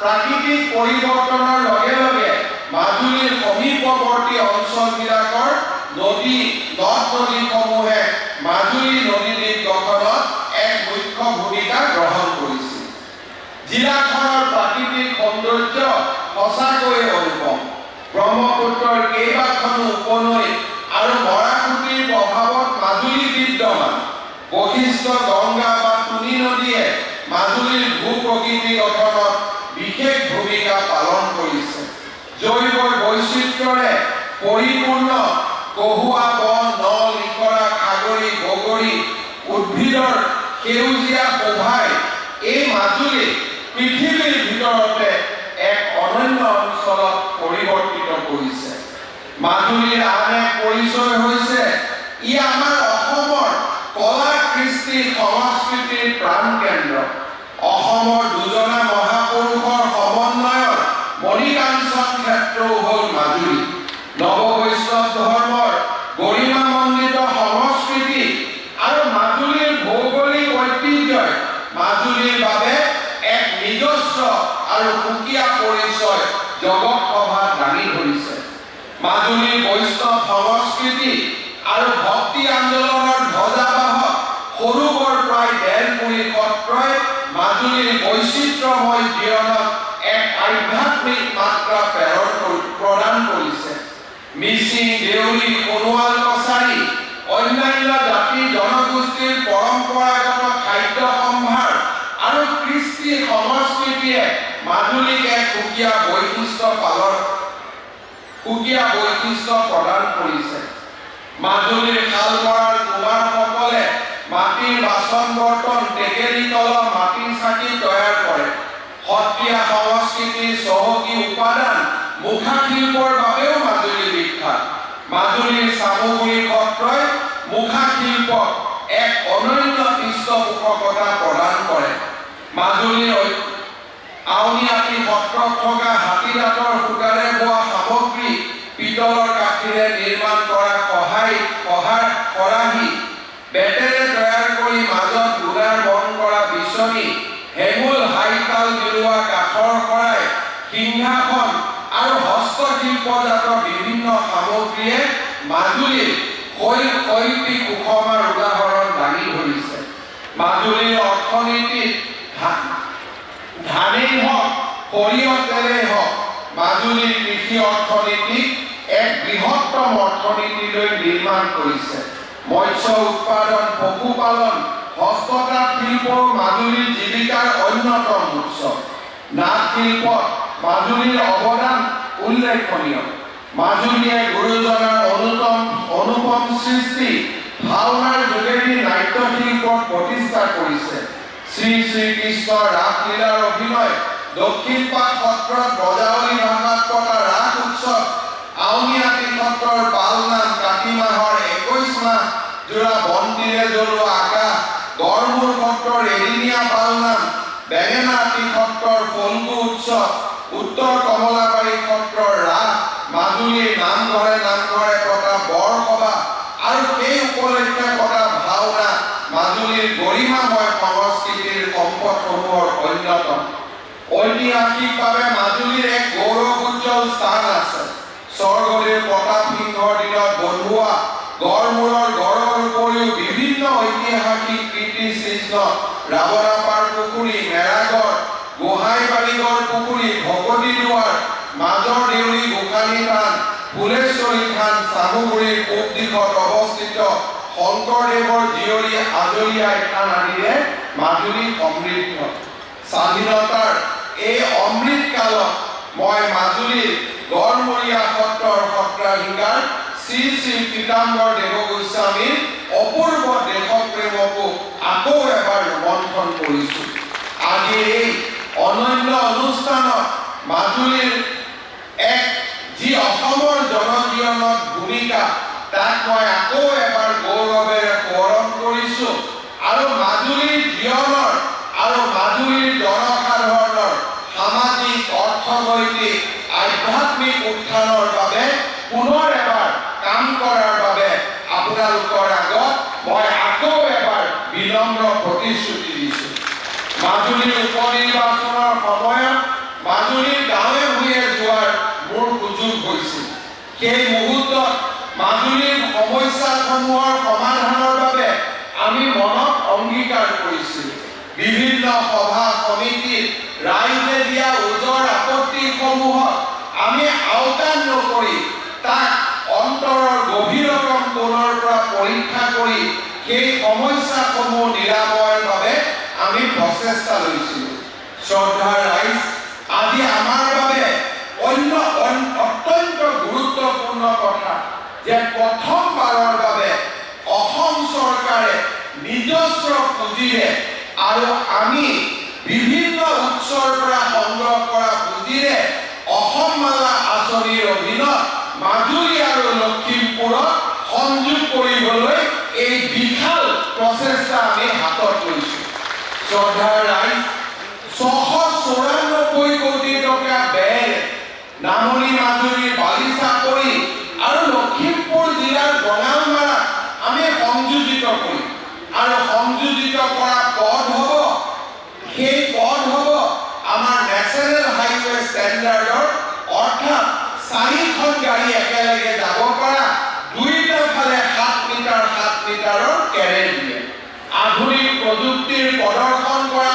প্ৰাকৃতিক পৰিৱৰ্তনৰ লগে লগে মাজুলীৰ সমীপৱৰ্তী অঞ্চলবিলাকৰ নদী নদ-নদীসমূহে মাজুলী নদীদ্বীপ গঠনত এক মুখ্য ভূমিকা গ্ৰহণ কৰিছিল। জিলাখনৰ প্ৰাকৃতিক সৌন্দৰ্য সঁচাকৈয়ে অনুপম। ব্ৰহ্মপুত্ৰৰ কেইবাখনো উপনৈ আৰু মৰাসুঁতিৰ প্ৰভাৱত মাজুলী বিদ্যমান। বশিষ্ঠ, গংগা বা তুনি নদীয়ে মাজুলীৰ ভূ-প্ৰকৃতি গঠনত বিশেষ ভূমিকা পালন কৰিছে। জৈৱ বৈচিত্ৰ্যৰে পৰিপূৰ্ণ কহুৱা বন, নল, ইকৰা, খাগৰি, বগৰী উদ্ভিদৰ সেউজীয়া শোভাই এই মাজুলী পৃথিৱীৰ ভিতৰতে এক অনন্য অঞ্চলত পৰিৱৰ্তিত কৰিছে। মাজুলীৰ আন এক পৰিচয় হৈছে ই আমাৰ অসমৰ কলা, কৃষ্টি, সংস্কৃতিৰ প্ৰাণকেন্দ্ৰ। অসমৰ দুজনা মহাপুৰুষৰ সমন্বয়ৰ মণিকাঞ্চন ক্ষেত্ৰও হ'ল মাজুলী। নৱবৈষ্ণৱ ধৰ্মৰ গৰিমামণ্ডিত সংস্কৃতি আৰু মাজুলীৰ ভৌগোলিক ঐতিহ্যই মাজুলীৰ বাবে এক নিজস্ব আৰু সুকীয়া পৰিচয় জগত সভাত দাঙি ধৰিছে। মাজুলীৰ বৈষ্ণৱ সংস্কৃতি আৰু ভক্তি আন্দোলনৰ ধ্বজাবাহক সৰুবৰ প্ৰায় বেলপুৰি সত্ৰই মাজুলীৰ বৈচিত্ৰ্যময় জীৱনক এক আধ্যাত্মিক মাত্ৰা প্ৰদান কৰিছে। মিচিং, দেউৰী, সোণোৱাল কছাৰী অন্যান্য জাতি জনগোষ্ঠীৰ পৰম্পৰাগত খাদ্য সম্ভাৰ আৰু কৃষ্টি সংস্কৃতিয়ে মাজুলীক এক সুকীয়া বৈশিষ্ট্য প্ৰদান কৰিছে। মাজুলীৰ শালমৰাৰ কুমাৰসকলে মাটিৰ বাচন বৰ্তন, টেকেলি কলম, মাটিৰ চাকি তৈয়াৰ কৰে। সত্ৰীয়া সংস্কৃতিৰ চহকী উপাদান মুখা শিল্পৰ বাবেও মাজুলী বিখ্যাত। মাজুলীৰ চামগুৰি সত্ৰই মুখা শিল্পক এক অনন্য পৃষ্ঠপোষকতা প্ৰদান কৰে। মাজুলীৰ আউনীআটী সত্ৰত থকা হাতীদাঁতৰ সূতাৰে বোৱা সামগ্ৰী, পিতলৰ কাঠিৰে নিৰ্মাণ কৰা খৰাহী, বেতেৰে তৈয়াৰ কৰি মাজত গুণাৰ বন কৰা বিচনী, হেঙুল হাইতাল বিলোৱা কাঠৰ শৰাই, সিংহাসন আৰু হস্তশিল্পজাত বিভিন্ন সামগ্ৰীয়ে মাজুলীৰ শৈল্পিক সুষমাৰ উদাহৰণ দাঙি ধৰিছে। মাজুলীৰ অৰ্থনীতিত ধানেই হওক, সৰিয়হ তেলেই হওক, মাজুলীৰ কৃষি অৰ্থনীতিক এক বৃহত্তম অৰ্থনীতিলৈ নিৰ্মাণ কৰিছে। মৎস্য উৎপাদন, পশুপালন, হস্ততাঁত শিল্প মাজুলীৰ জীৱিকাৰ অন্যতম উৎস। নাট শিল্পত মাজুলীৰ অৱদান উল্লেখনীয়। মাজুলীয়ে গুৰুজনাৰ অনুপম সৃষ্টি ভাওনাৰ যোগেদি নাট্য শিল্পক প্ৰতিষ্ঠা কৰিছে। শ্ৰী শ্ৰীকৃষ্ণৰ ৰাসলীলাৰ অভিনয়, দক্ষিণপাট সত্ৰত ব্ৰজাৱলী ভাষাত পতা ৰাস উৎসৱ, আউনীআটী সত্ৰৰ পালনাম, কাতি মাহৰ 21 মাহ জোৰা বন্তিৰে জ্বলোৱা আকাশ, গড়মূৰ সত্ৰৰ এদিনীয়া পালনাম, বেঙেনাআটী সত্ৰৰ ফল্গু উৎসৱ, উত্তৰ কমলাবাৰী সত্ৰৰ ৰাস, মাজুলীৰ নামঘৰে পতা বৰসভা আৰু সেই উপলক্ষে পতা ভাওনা মাজুলীৰ গৰিমাময় সংস্কৃতিৰ সম্পদসমূহৰ অন্যতম। ঐতিহাসিকভাৱে মাজুলীৰ এক গৌৰৱোজ্জ্বল স্থান আছে। স্বৰ্গদেউ প্ৰতাপ সিংহৰ দিনত বন্ধুৱা গড়মূৰৰ গড়ৰ উপৰিও বিভিন্ন ঐতিহাসিক কীৰ্তিচিহ্ন ৰাৱণাপাৰ পুখুৰী, মেৰাগড়, গোহাঁইবাৰীগড় পুখুৰী, ভকতি দুৱাৰ, মাজৰ দেউৰী গোসানী থান, ফুলেশ্বৰী থান, চামগুৰিৰ পূব দিশত অৱস্থিত শংকৰদেৱৰ জীয়ৰী আজলীআই থান আদিৰে মাজুলী সমৃদ্ধ। স্বাধীনতাৰ এই অমৃত কালত মই মাজুলীৰ গড়মূৰীয়া সত্ৰৰ সত্ৰাধিকাৰ শ্ৰী শ্ৰী পীতাম্বৰ দেৱগোস্বামীৰ অপূৰ্ব দেশপ্ৰেমকো আকৌ এবাৰ ৰোমন্থন কৰিছোঁ। আজি এই অনন্য অনুষ্ঠানত মাজুলীৰ এক যি অসমৰ জনজীৱনত ভূমিকা তাক মই আকৌ এবাৰ গৌৰৱেৰে সোঁৱৰণ কৰিছোঁ আৰু মাজুলীৰ জীৱনৰ আৰু মাজুলীৰ জনসাধাৰণৰ সামাজিক, অৰ্থনৈতিক, আধ্যাত্মিক উত্থানৰ বাবে পুনৰ এবাৰ কাম কৰাৰ বাবে আপোনালোকৰ আগত মই আকৌ এবাৰ বিনম্ৰ প্ৰতিশ্ৰুতি দিছোঁ। মাজুলীৰ উপনিৰ্বাচনৰ সময়ত বিভিন্ন সভা সমিতিত ৰাইজে দিয়া ওজৰ আপত্তিসমূহক আমি আওতান নকৰি তাক অন্তৰৰ গভীৰতম কোণৰ পৰা পৰীক্ষা কৰি সেই সমস্যাসমূহ নিৰাময়ৰ বাবে আমি প্ৰচেষ্টা লৈছিলোঁ। শ্ৰদ্ধাৰ ৰাইজ, আজি আমাৰ বাবে অত্যন্ত গুৰুত্বপূৰ্ণ কথা যে প্ৰথমবাৰৰ বাবে অসম চৰকাৰে নিজস্ব পুঁজিৰে আৰু আমি বিভিন্ন উৎসৰ পৰা সংগ্ৰহ কৰা পুঁজিৰে অসম মালা আঁচনিৰ অধীনত মাজুলী আৰু লখিমপুৰক সংযোগ কৰিবলৈ এই বিশাল প্ৰচেষ্টা আমি হাতত লৈছোঁ। শ্ৰদ্ধাৰ ৰাইজ, 694 কোটি টকা ব্যয়েৰে নামনি মাজুলীৰ বালিচাপৰি আৰু লখিমপুৰ জিলাৰ বঙালমাৰা আমি সংযোজিত কৰিম আৰু সংযোজিত কৰা পথ হ'ব, সেই পথ হ'ব আমাৰ নেশ্যনেল হাইৱে ষ্টেণ্ডাৰ্ডৰ, অৰ্থাৎ 4খন গাড়ী একেলগে যাব পৰা, দুইটা ফালে 7 মিটাৰৰ কেৰেট দিয়ে আধুনিক প্ৰযুক্তিৰ প্ৰদৰ্শন কৰা